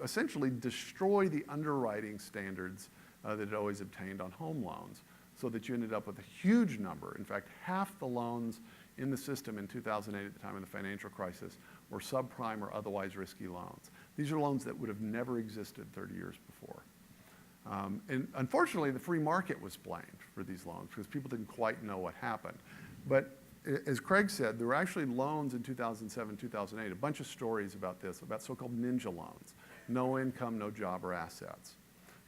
essentially destroy the underwriting standards that it always obtained on home loans, so that you ended up with a huge number. In fact, half the loans in the system in 2008 at the time of the financial crisis were subprime or otherwise risky loans. These are loans that would have never existed 30 years before. And unfortunately, the free market was blamed for these loans because people didn't quite know what happened. But as Craig said, there were actually loans in 2007, 2008, a bunch of stories about this, about so-called ninja loans. No income, no job or assets.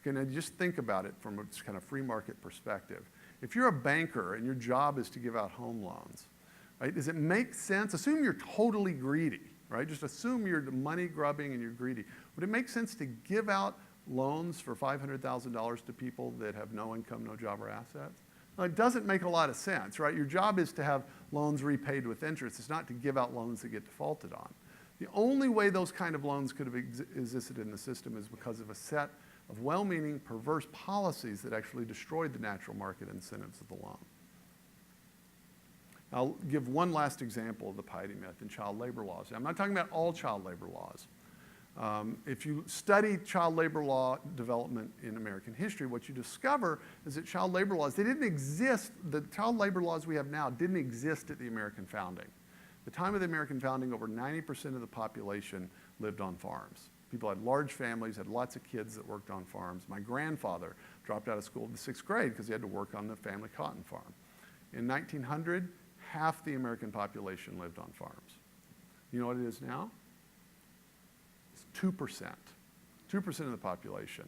Okay, now just think about it from a kind of free market perspective. If you're a banker and your job is to give out home loans, right, does it make sense? Assume you're totally greedy, right? Just assume you're money grubbing and you're greedy. Would it make sense to give out loans for $500,000 to people that have no income, no job or assets? Well, it doesn't make a lot of sense, right? Your job is to have loans repaid with interest. It's not to give out loans that get defaulted on. The only way those kind of loans could have existed in the system is because of a set of well-meaning, perverse policies that actually destroyed the natural market incentives of the loan. I'll give one last example of the piety myth in child labor laws. I'm not talking about all child labor laws. If you study child labor law development in American history, what you discover is that child labor laws, they didn't exist, the child labor laws we have now didn't exist at the American founding. At the time of the American founding, over 90% of the population lived on farms. People had large families, had lots of kids that worked on farms. My grandfather dropped out of school in the 6th grade because he had to work on the family cotton farm. In 1900, half the American population lived on farms. You know what it is now? 2%. 2% of the population.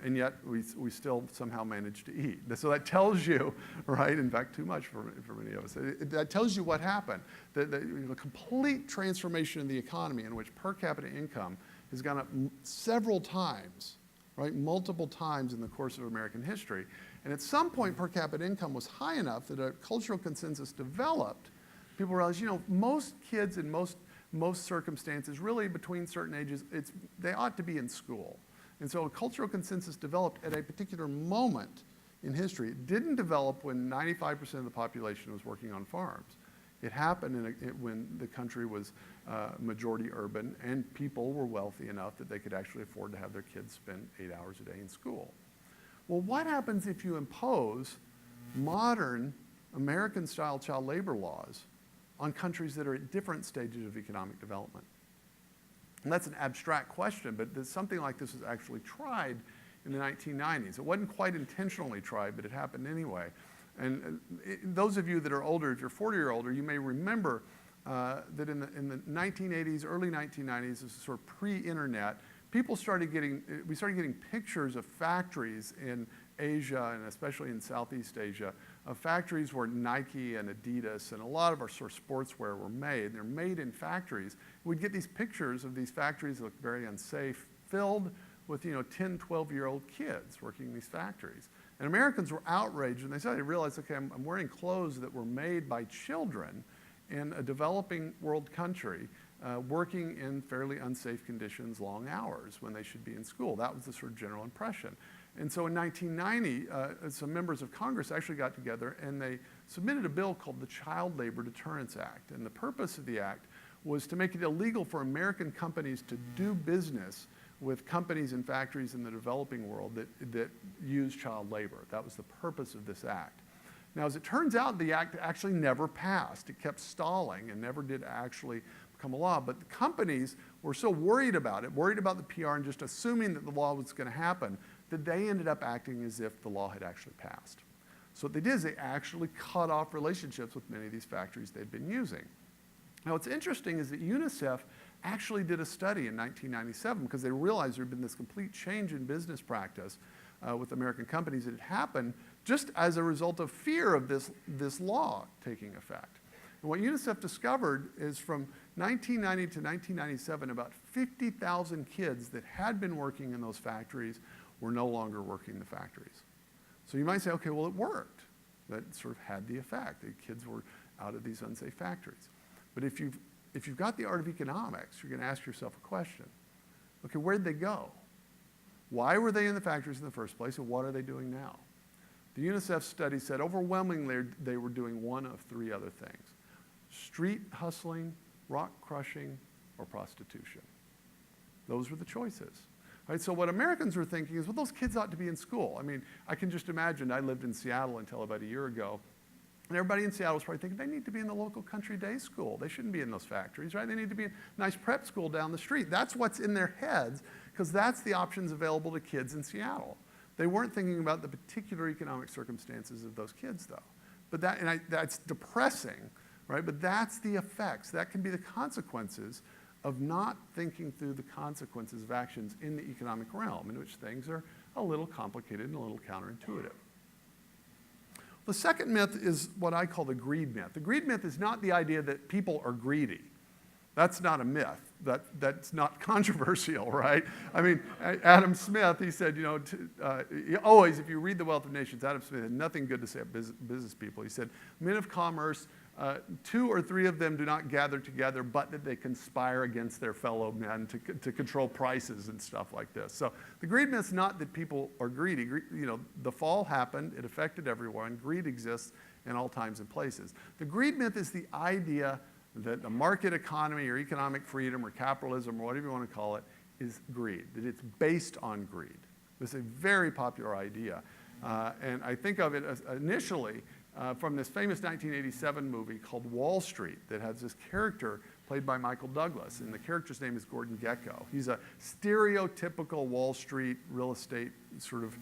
And yet we still somehow manage to eat. So that tells you, right, in fact, too much for many of us. That tells you what happened. The complete transformation in the economy in which per capita income has gone up several times, right, multiple times in the course of American history. And at some point, per capita income was high enough that a cultural consensus developed. People realized, you know, most kids in most circumstances, really between certain ages, they ought to be in school. And so a cultural consensus developed at a particular moment in history. It didn't develop when 95% of the population was working on farms. It happened when the country was majority urban and people were wealthy enough that they could actually afford to have their kids spend 8 hours a day in school. Well, what happens if you impose modern American-style child labor laws on countries that are at different stages of economic development? And that's an abstract question, but something like this was actually tried in the 1990s. It wasn't quite intentionally tried, but it happened anyway. And those of you that are older, if you're 40 or older, you may remember that in the 1980s, early 1990s, this is sort of pre-internet, we started getting pictures of factories in Asia and especially in Southeast Asia, of factories where Nike and Adidas and a lot of our sort of sportswear were made. They're made in factories. We'd get these pictures of these factories that look very unsafe, filled with 10, 12-year-old kids working in these factories. And Americans were outraged and they realized, okay, I'm wearing clothes that were made by children in a developing world country working in fairly unsafe conditions, long hours when they should be in school. That was the sort of general impression. And so in 1990, some members of Congress actually got together and they submitted a bill called the Child Labor Deterrence Act. And the purpose of the act was to make it illegal for American companies to do business with companies and factories in the developing world that use child labor. That was the purpose of this act. Now, as it turns out, the act actually never passed. It kept stalling and never did actually become a law. But the companies were so worried about it, worried about the PR and just assuming that the law was going to happen, that they ended up acting as if the law had actually passed. So what they did is they actually cut off relationships with many of these factories they'd been using. Now, what's interesting is that UNICEF actually did a study in 1997 because they realized there had been this complete change in business practice with American companies that had happened just as a result of fear of this law taking effect. And what UNICEF discovered is from 1990 to 1997, about 50,000 kids that had been working in those factories were no longer working in the factories. So you might say, okay, well, it worked. That sort of had the effect. The kids were out of these unsafe factories. But if you've got the art of economics, you're going to ask yourself a question. Okay, where'd they go? Why were they in the factories in the first place, and what are they doing now? The UNICEF study said overwhelmingly they were doing one of three other things: street hustling, rock crushing, or prostitution. Those were the choices. Right? So what Americans were thinking is, well, those kids ought to be in school. I mean, I can just imagine, I lived in Seattle until about a year ago, and everybody in Seattle was probably thinking, they need to be in the local country day school. They shouldn't be in those factories, right? They need to be in a nice prep school down the street. That's what's in their heads, because that's the options available to kids in Seattle. They weren't thinking about the particular economic circumstances of those kids, though. But that's depressing, right? But that's the effects. That can be the consequences of not thinking through the consequences of actions in the economic realm, in which things are a little complicated and a little counterintuitive. The second myth is what I call the greed myth. The greed myth is not the idea that people are greedy. That's not a myth. That's not controversial, right? I mean, Adam Smith, he said, you know, always, if you read The Wealth of Nations, Adam Smith had nothing good to say about business people. He said, men of commerce, 2 or 3 of them do not gather together, but that they conspire against their fellow men to control prices and stuff like this. So the greed myth is not that people are greedy. You know, the fall happened, it affected everyone. Greed exists in all times and places. The greed myth is the idea that the market economy or economic freedom or capitalism or whatever you want to call it is greed, that it's based on greed. This is a very popular idea. And I think of it as initially from this famous 1987 movie called Wall Street that has this character played by Michael Douglas, and the character's name is Gordon Gekko. He's a stereotypical Wall Street real estate sort of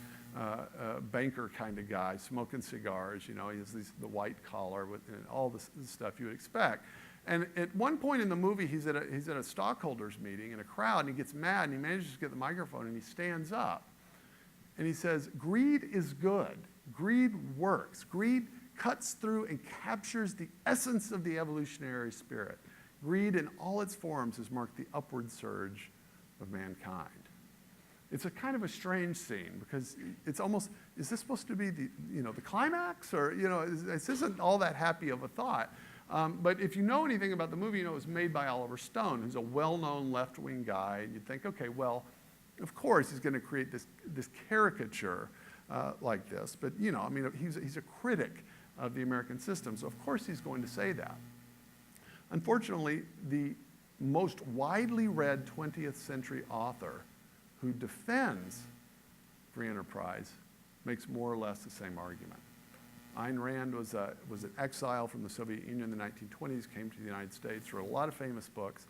banker kind of guy, smoking cigars, you know, he has the white collar and all this stuff you would expect. And at one point in the movie, he's at a stockholders meeting in a crowd, and he gets mad, and he manages to get the microphone, and he stands up. And he says, greed is good. Greed works. Greed cuts through and captures the essence of the evolutionary spirit. Greed in all its forms has marked the upward surge of mankind. It's a kind of a strange scene because it's almost, is this supposed to be the climax? Or, this isn't all that happy of a thought. But if you know anything about the movie, you know it was made by Oliver Stone, who's a well-known left-wing guy. And you'd think, okay, well, of course he's going to create this caricature like this. But, he's a critic of the American system, so of course he's going to say that. Unfortunately, the most widely read 20th century author who defends free enterprise makes more or less the same argument. Ayn Rand was an exile from the Soviet Union in the 1920s, came to the United States, wrote a lot of famous books,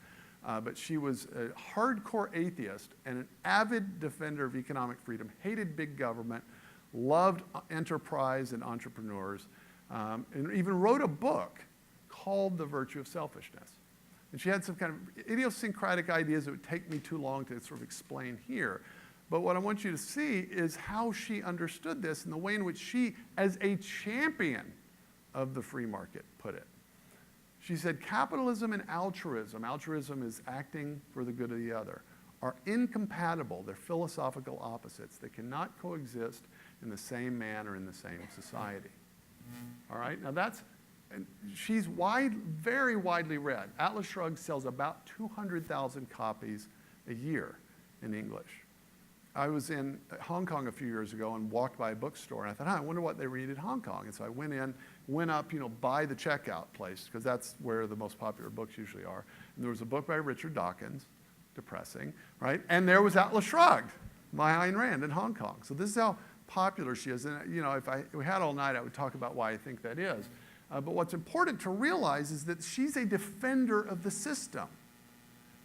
but she was a hardcore atheist and an avid defender of economic freedom, hated big government, loved enterprise and entrepreneurs, and even wrote a book called The Virtue of Selfishness. And she had some kind of idiosyncratic ideas that would take me too long to sort of explain here. But what I want you to see is how she understood this and the way in which she, as a champion of the free market, put it. She said, capitalism and altruism is acting for the good of the other, are incompatible. They're philosophical opposites. They cannot coexist in the same manner in the same society. All right? Now and she's very widely read. Atlas Shrugged sells about 200,000 copies a year in English. I was in Hong Kong a few years ago and walked by a bookstore, and I thought, I wonder what they read in Hong Kong. And so I went up, by the checkout place, because that's where the most popular books usually are. And there was a book by Richard Dawkins, depressing, right? And there was Atlas Shrugged by Ayn Rand in Hong Kong. So this is how popular she is. And if we had all night, I would talk about why I think that is. But what's important to realize is that she's a defender of the system.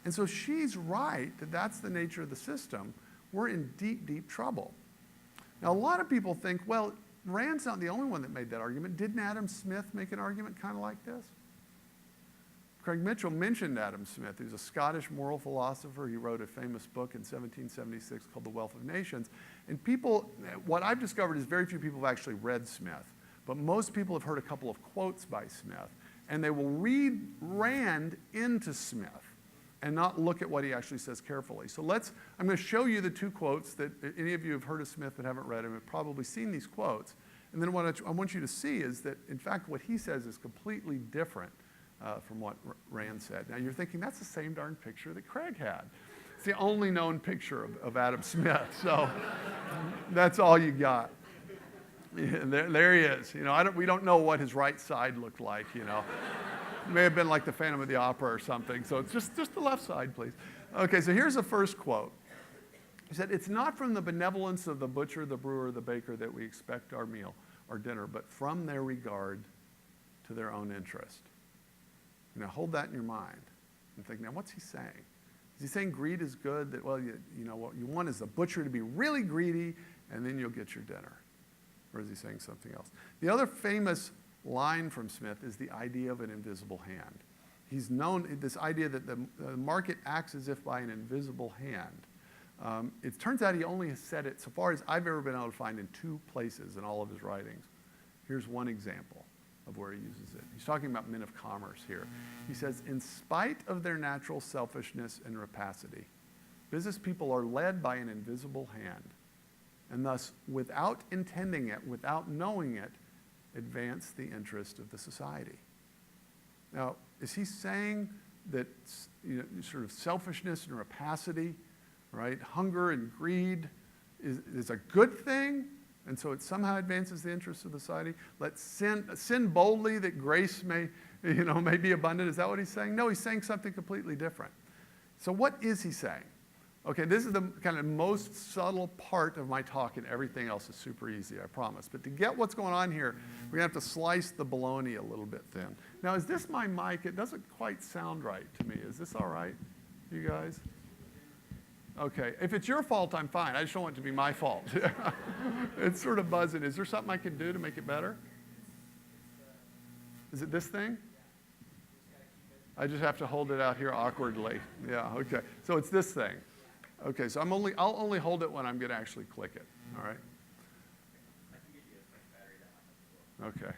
And so she's right that that's the nature of the system. We're in deep, deep trouble. Now, a lot of people think, well, Rand's not the only one that made that argument. Didn't Adam Smith make an argument kind of like this? Craig Mitchell mentioned Adam Smith. He's a Scottish moral philosopher. He wrote a famous book in 1776 called The Wealth of Nations. And what I've discovered is very few people have actually read Smith. But most people have heard a couple of quotes by Smith, and they will read Rand into Smith and not look at what he actually says carefully. So I'm going to show you the two quotes that any of you have heard of Smith but haven't read him have probably seen these quotes. And then what I want you to see is that, in fact, what he says is completely different from what Rand said. Now, you're thinking, that's the same darn picture that Craig had. It's the only known picture of Adam Smith, so that's all you got. Yeah, there he is. We don't know what his right side looked like. It may have been like the Phantom of the Opera or something. So it's just the left side, please. Okay, so here's the first quote. He said, "It's not from the benevolence of the butcher, the brewer, the baker that we expect our meal or dinner, but from their regard to their own interest." Now hold that in your mind and think, now what's he saying? Is he saying greed is good, that, well, you know, what you want is the butcher to be really greedy and then you'll get your dinner? Or is he saying something else? The other famous line from Smith is the idea of an invisible hand. He's known this idea that the market acts as if by an invisible hand. It turns out he only has said it, so far as I've ever been able to find, in 2 places in all of his writings. Here's one example of where he uses it. He's talking about men of commerce here. He says, "In spite of their natural selfishness and rapacity, business people are led by an invisible hand, and thus, without intending it, without knowing it, advance the interest of the society." Now, is he saying that, you know, sort of selfishness and rapacity, right, hunger and greed is a good thing, and so it somehow advances the interests of the society? Let's sin boldly that grace may be abundant. Is that what he's saying? No, he's saying something completely different. So what is he saying? Okay, this is the kind of most subtle part of my talk, and everything else is super easy, I promise. But to get what's going on here, we're gonna have to slice the bologna a little bit thin. Now, is this my mic? It doesn't quite sound right to me. Is this all right, you guys? Okay, if it's your fault, I'm fine. I just don't want it to be my fault. It's sort of buzzing. Is there something I can do to make it better? Is it this thing? I just have to hold it out here awkwardly. Yeah, okay. So it's this thing. Okay, so I'll only hold it when I'm gonna actually click it, all right? Okay.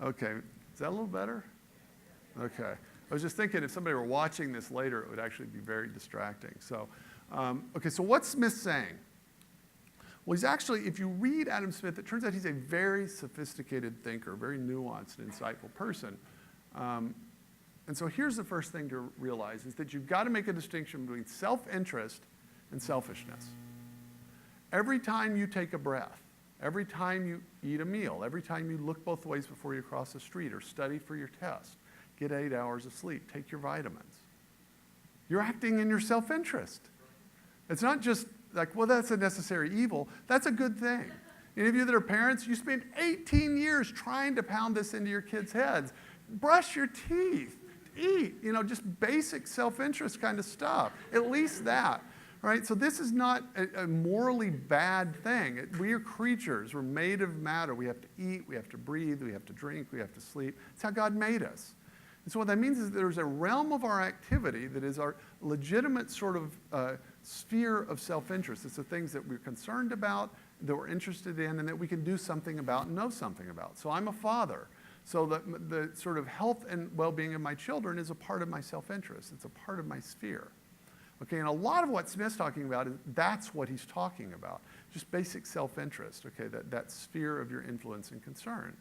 Okay, is that a little better? Okay. I was just thinking if somebody were watching this later, it would actually be very distracting. So, okay, so what's Smith saying? Well, he's actually, if you read Adam Smith, it turns out he's a very sophisticated thinker, very nuanced and insightful person. And so here's the first thing to realize, is that you've got to make a distinction between self-interest and selfishness. Every time you take a breath, every time you eat a meal, every time you look both ways before you cross the street or study for your test, get 8 hours of sleep, take your vitamins, you're acting in your self-interest. It's not just like, well, that's a necessary evil. That's a good thing. Any of you that are parents, you spent 18 years trying to pound this into your kids' heads. Brush your teeth, eat, just basic self-interest kind of stuff. At least that. Right? So this is not a morally bad thing. We are creatures. We're made of matter. We have to eat, we have to breathe, we have to drink, we have to sleep. It's how God made us. And so what that means is that there's a realm of our activity that is our legitimate sort of sphere of self-interest. It's the things that we're concerned about, that we're interested in, and that we can do something about and know something about. So I'm a father. So the sort of health and well-being of my children is a part of my self-interest. It's a part of my sphere. Okay, and a lot of what Smith's talking about, that's what he's talking about. Just basic self-interest, okay, that sphere of your influence and concern.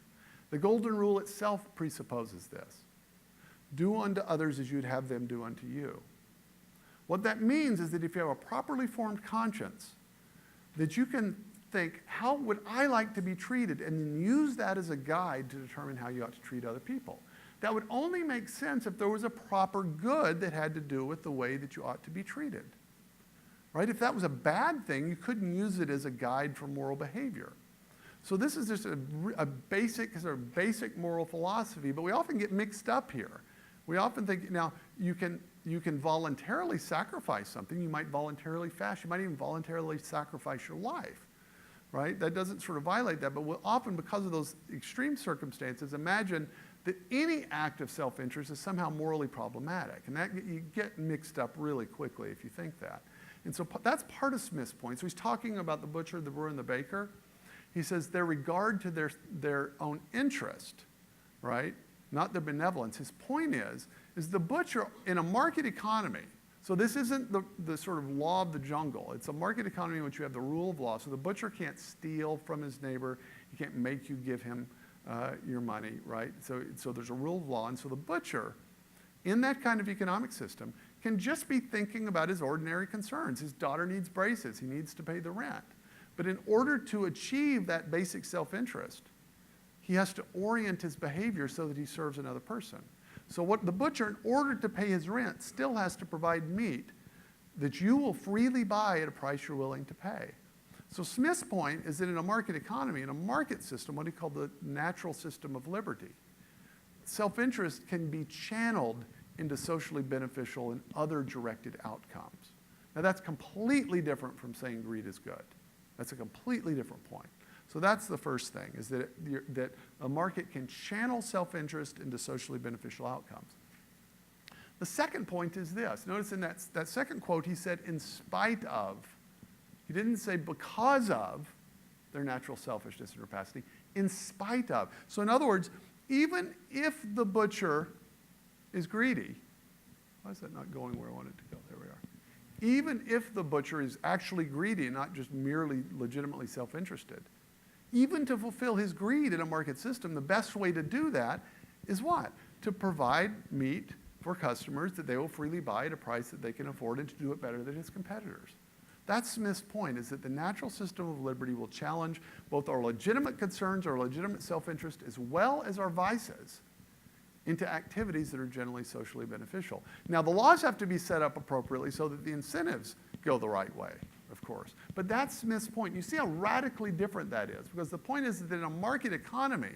The golden rule itself presupposes this. Do unto others as you'd have them do unto you. What that means is that if you have a properly formed conscience, that you can think, how would I like to be treated? And then use that as a guide to determine how you ought to treat other people. That would only make sense if there was a proper good that had to do with the way that you ought to be treated. Right? If that was a bad thing, you couldn't use it as a guide for moral behavior. So this is just a basic moral philosophy, but we often get mixed up here. We often think, now, you can voluntarily sacrifice something. You might voluntarily fast. You might even voluntarily sacrifice your life. Right? That doesn't sort of violate that, but we'll often, because of those extreme circumstances, imagine that any act of self-interest is somehow morally problematic. And that you get mixed up really quickly if you think that. And so that's part of Smith's point. So he's talking about the butcher, the brewer, and the baker. He says their regard to their own interest, right? Not their benevolence. His point is the butcher in a market economy, so this isn't the sort of law of the jungle. It's a market economy in which you have the rule of law. So the butcher can't steal from his neighbor. He can't make you give him your money, right? So there's a rule of law, and so the butcher, in that kind of economic system, can just be thinking about his ordinary concerns. His daughter needs braces. He needs to pay the rent. But in order to achieve that basic self-interest, he has to orient his behavior so that he serves another person. So what the butcher, in order to pay his rent, still has to provide meat that you will freely buy at a price you're willing to pay. So Smith's point is that in a market economy, in a market system, what he called the natural system of liberty, self-interest can be channeled into socially beneficial and other directed outcomes. Now that's completely different from saying greed is good. That's a completely different point. So that's the first thing, is that a market can channel self-interest into socially beneficial outcomes. The second point is this. Notice in that second quote, he said, in spite of. He didn't say because of their natural selfishness and rapacity, in spite of. So in other words, even if the butcher is greedy, why is that not going where I want it to go? There we are. Even if the butcher is actually greedy and not just merely legitimately self-interested, even to fulfill his greed in a market system, the best way to do that is what? To provide meat for customers that they will freely buy at a price that they can afford and to do it better than his competitors. That's Smith's point, is that the natural system of liberty will challenge both our legitimate concerns, our legitimate self-interest, as well as our vices into activities that are generally socially beneficial. Now, the laws have to be set up appropriately so that the incentives go the right way, of course. But that's Smith's point. You see how radically different that is, because the point is that in a market economy,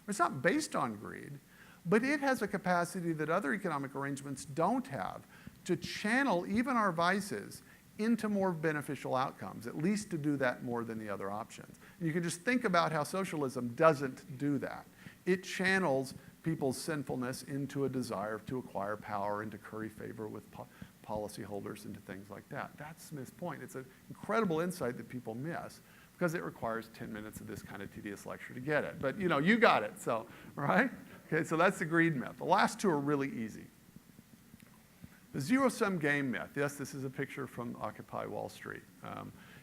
it's not based on greed, but it has a capacity that other economic arrangements don't have to channel even our vices into more beneficial outcomes, at least to do that more than the other options. And you can just think about how socialism doesn't do that. It channels people's sinfulness into a desire to acquire power and to curry favor with policyholders and to things like that. That's Smith's point. It's an incredible insight that people miss because it requires 10 minutes of this kind of tedious lecture to get it. But you got it, so, right? Okay, so that's the greed myth. The last two are really easy. The zero-sum game myth. Yes, this is a picture from Occupy Wall Street.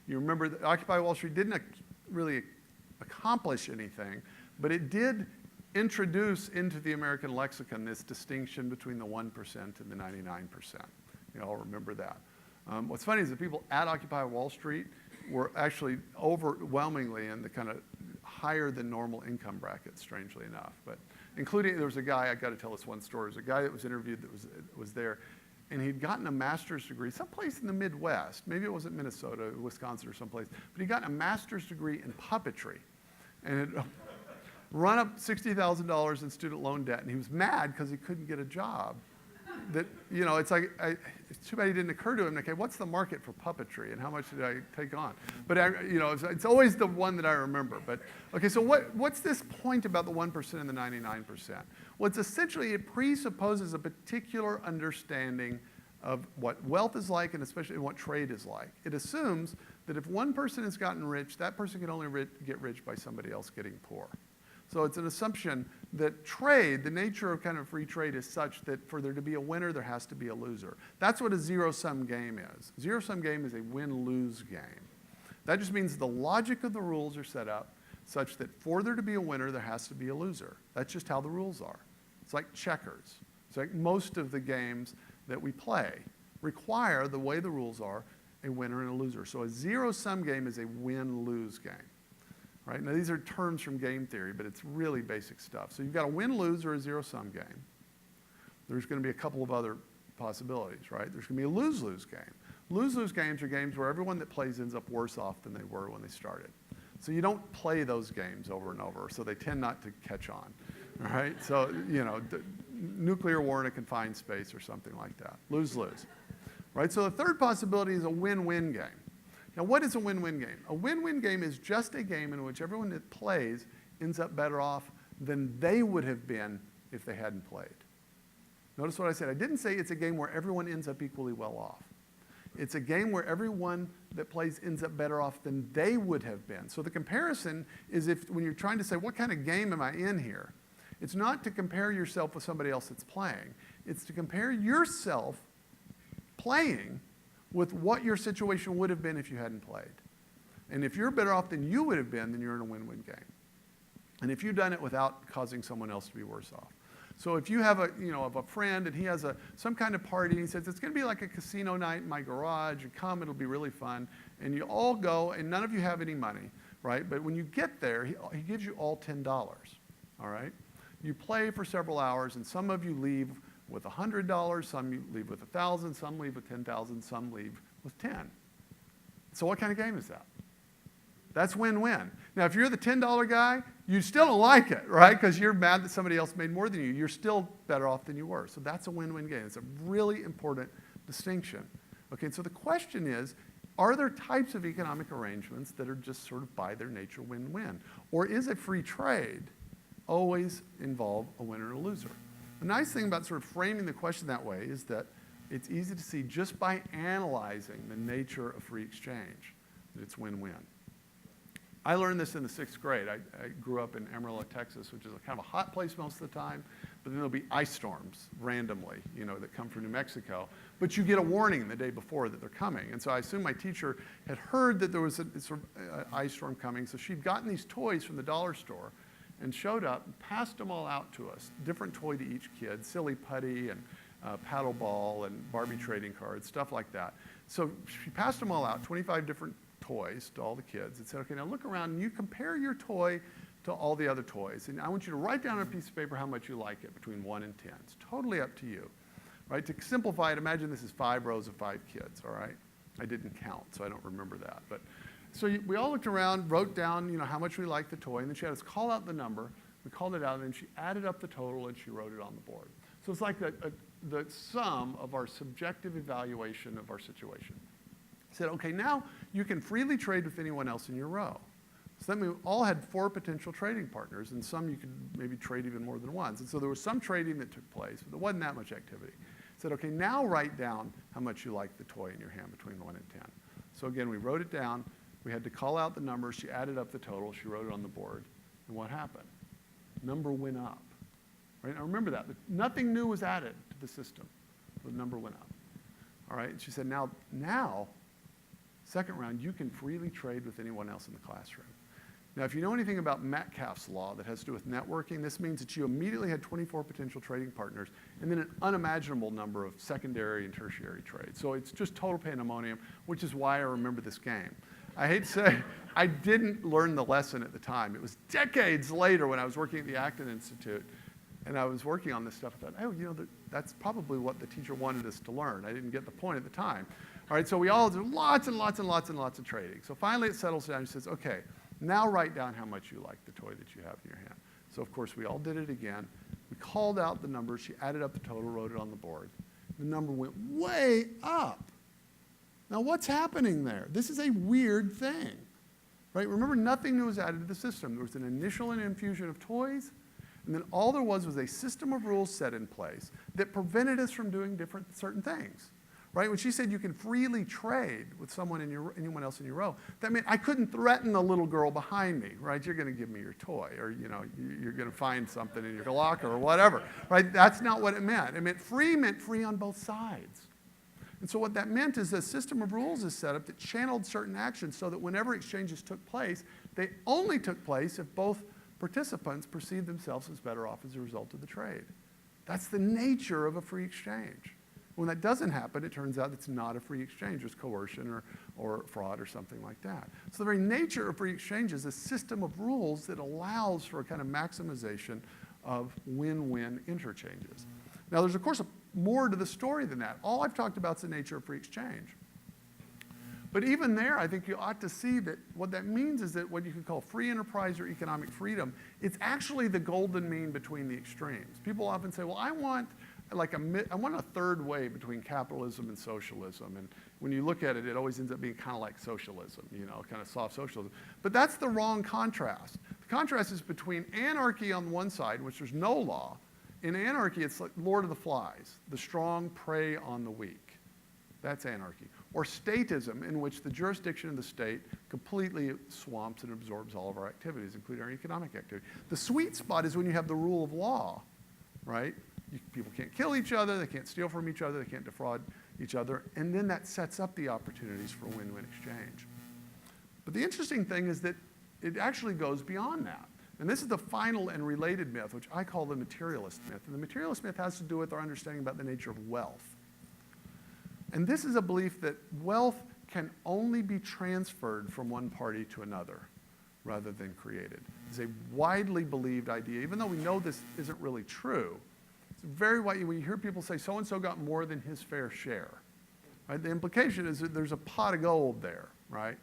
You remember that Occupy Wall Street didn't really accomplish anything, but it did introduce into the American lexicon this distinction between the 1% and the 99%. You all remember that. What's funny is that people at Occupy Wall Street were actually overwhelmingly in the kind of higher than normal income bracket, strangely enough. But including, there was a guy, I got to tell this one story. There was a guy that was interviewed that was there, and he'd gotten a master's degree someplace in the Midwest. Maybe it wasn't Minnesota, Wisconsin, or someplace. But he'd gotten a master's degree in puppetry, and had run up $60,000 in student loan debt, and he was mad because he couldn't get a job. That, it's like, it's too bad it didn't occur to him, okay, what's the market for puppetry and how much did I take on? But, it's always the one that I remember. But, okay, so what's this point about the 1% and the 99%? Well, it's essentially, it presupposes a particular understanding of what wealth is like and especially what trade is like. It assumes that if one person has gotten rich, that person can only get rich by somebody else getting poor. So it's an assumption that trade, the nature of kind of free trade is such that for there to be a winner, there has to be a loser. That's what a zero-sum game is. Zero-sum game is a win-lose game. That just means the logic of the rules are set up such that for there to be a winner, there has to be a loser. That's just how the rules are. It's like checkers. It's like most of the games that we play require, the way the rules are, a winner and a loser. So a zero-sum game is a win-lose game. Right? Now, these are terms from game theory, but it's really basic stuff. So you've got a win-lose or a zero-sum game. There's going to be a couple of other possibilities, right? There's going to be a lose-lose game. Lose-lose games are games where everyone that plays ends up worse off than they were when they started. So you don't play those games over and over, so they tend not to catch on, right? So, nuclear war in a confined space or something like that. Lose-lose, right? So the third possibility is a win-win game. Now, what is a win-win game? A win-win game is just a game in which everyone that plays ends up better off than they would have been if they hadn't played. Notice what I said. I didn't say it's a game where everyone ends up equally well off. It's a game where everyone that plays ends up better off than they would have been. So the comparison is when you're trying to say, what kind of game am I in here? It's not to compare yourself with somebody else that's playing. It's to compare yourself playing with what your situation would have been if you hadn't played. And if you're better off than you would have been, then you're in a win-win game. And if you've done it without causing someone else to be worse off. So if you have a friend and he has some kind of party and he says, it's going to be like a casino night in my garage, you come, it'll be really fun, and you all go and none of you have any money, right? But when you get there, he gives you all $10, all right? You play for several hours and some of you leave with $100, some you leave with 1,000, some leave with 10,000, some leave with 10. So what kind of game is that? That's win-win. Now, if you're the $10 guy, you still don't like it, right? Because you're mad that somebody else made more than you. You're still better off than you were. So that's a win-win game. It's a really important distinction. Okay, so the question is, are there types of economic arrangements that are just sort of by their nature win-win? Or is a free trade always involve a winner and a loser? The nice thing about sort of framing the question that way is that it's easy to see just by analyzing the nature of free exchange that it's win-win. I learned this in the 6th grade. I grew up in Amarillo, Texas, which is kind of a hot place most of the time, but then there'll be ice storms randomly, that come from New Mexico. But you get a warning the day before that they're coming. And so I assume my teacher had heard that there was a sort of ice storm coming, so she'd gotten these toys from the dollar store and showed up and passed them all out to us, different toy to each kid, silly putty and paddle ball and Barbie trading cards, stuff like that. So she passed them all out, 25 different toys to all the kids and said, okay, now look around and you compare your toy to all the other toys. And I want you to write down on a piece of paper how much you like it between 1 and 10. It's totally up to you, right? To simplify it, imagine this is 5 rows of 5 kids, all right? I didn't count, so I don't remember that. But so we all looked around, wrote down, how much we liked the toy, and then she had us call out the number. We called it out, and then she added up the total, and she wrote it on the board. So it's like the sum of our subjective evaluation of our situation. Said, okay, now you can freely trade with anyone else in your row. So then we all had 4 potential trading partners, and some you could maybe trade even more than once. And so there was some trading that took place, but there wasn't that much activity. Said, okay, now write down how much you like the toy in your hand between 1 and 10. So again, we wrote it down. We had to call out the numbers. She added up the total. She wrote it on the board. And what happened? Number went up. Right? Now remember that. Nothing new was added to the system. The number went up. All right? And she said, now, second round, you can freely trade with anyone else in the classroom. Now, if you know anything about Metcalfe's law that has to do with networking, this means that you immediately had 24 potential trading partners and then an unimaginable number of secondary and tertiary trades. So it's just total pandemonium, which is why I remember this game. I hate to say, I didn't learn the lesson at the time. It was decades later when I was working at the Acton Institute and I was working on this stuff. I thought, oh, that's probably what the teacher wanted us to learn. I didn't get the point at the time. All right, so we all did lots and lots and lots and lots of trading. So finally it settles down and says, okay, now write down how much you like the toy that you have in your hand. So of course we all did it again. We called out the numbers. She added up the total, wrote it on the board. The number went way up. Now what's happening there? This is a weird thing, right? Remember, nothing new was added to the system. There was an initial infusion of toys, and then all there was a system of rules set in place that prevented us from doing certain things. Right? When she said you can freely trade with anyone else in your row, that meant I couldn't threaten the little girl behind me, right? You're going to give me your toy, or you're going to find something in your locker or whatever, right? That's not what it meant. It meant free on both sides. And so what that meant is a system of rules is set up that channeled certain actions so that whenever exchanges took place, they only took place if both participants perceived themselves as better off as a result of the trade. That's the nature of a free exchange. When that doesn't happen, it turns out it's not a free exchange. There's coercion or fraud or something like that. So the very nature of free exchange is a system of rules that allows for a kind of maximization of win-win interchanges. Now, there's, of course, more to the story than that. All I've talked about is the nature of free exchange. But even there, I think you ought to see that what that means is that what you could call free enterprise or economic freedom, it's actually the golden mean between the extremes. People often say, well, I want a third way between capitalism and socialism. And when you look at it, it always ends up being kind of like socialism, kind of soft socialism. But that's the wrong contrast. The contrast is between anarchy on one side, in which there's no law. In anarchy, it's like Lord of the Flies. The strong prey on the weak. That's anarchy. Or statism, in which the jurisdiction of the state completely swamps and absorbs all of our activities, including our economic activity. The sweet spot is when you have the rule of law, right? People can't kill each other, they can't steal from each other, they can't defraud each other, and then that sets up the opportunities for win-win exchange. But the interesting thing is that it actually goes beyond that. And this is the final and related myth, which I call the materialist myth. And the materialist myth has to do with our understanding about the nature of wealth. And this is a belief that wealth can only be transferred from one party to another rather than created. It's a widely believed idea, even though we know this isn't really true. It's very widely, when you hear people say, so-and-so got more than his fair share, right? The implication is that there's a pot of gold there, right?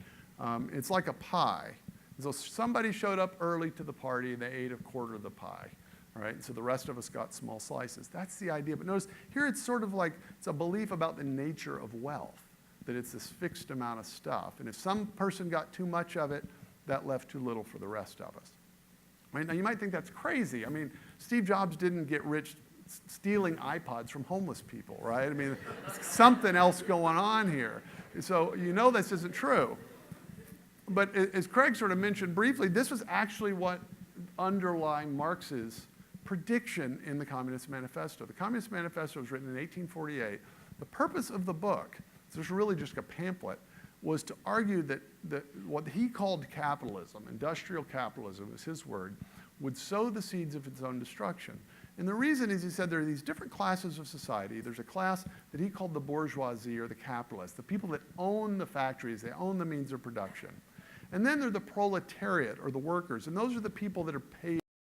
It's like a pie. So somebody showed up early to the party and they ate a quarter of the pie, right? And so the rest of us got small slices. That's the idea. But notice, here it's sort of like, it's a belief about the nature of wealth, that it's this fixed amount of stuff. And if some person got too much of it, that left too little for the rest of us. Right? Now, you might think that's crazy. I mean, Steve Jobs didn't get rich stealing iPods from homeless people, right? I mean, there's something else going on here. So you know this isn't true. But as Craig sort of mentioned briefly, this was actually what underlying Marx's prediction in the Communist Manifesto. The Communist Manifesto was written in 1848. The purpose of the book, so it's really just a pamphlet, was to argue that what he called capitalism, industrial capitalism is his word, would sow the seeds of its own destruction. And the reason is, he said, there are these different classes of society. There's a class that he called the bourgeoisie, or the capitalists, the people that own the factories, they own the means of production. And then there are the proletariat, or the workers, and those are the people that are paid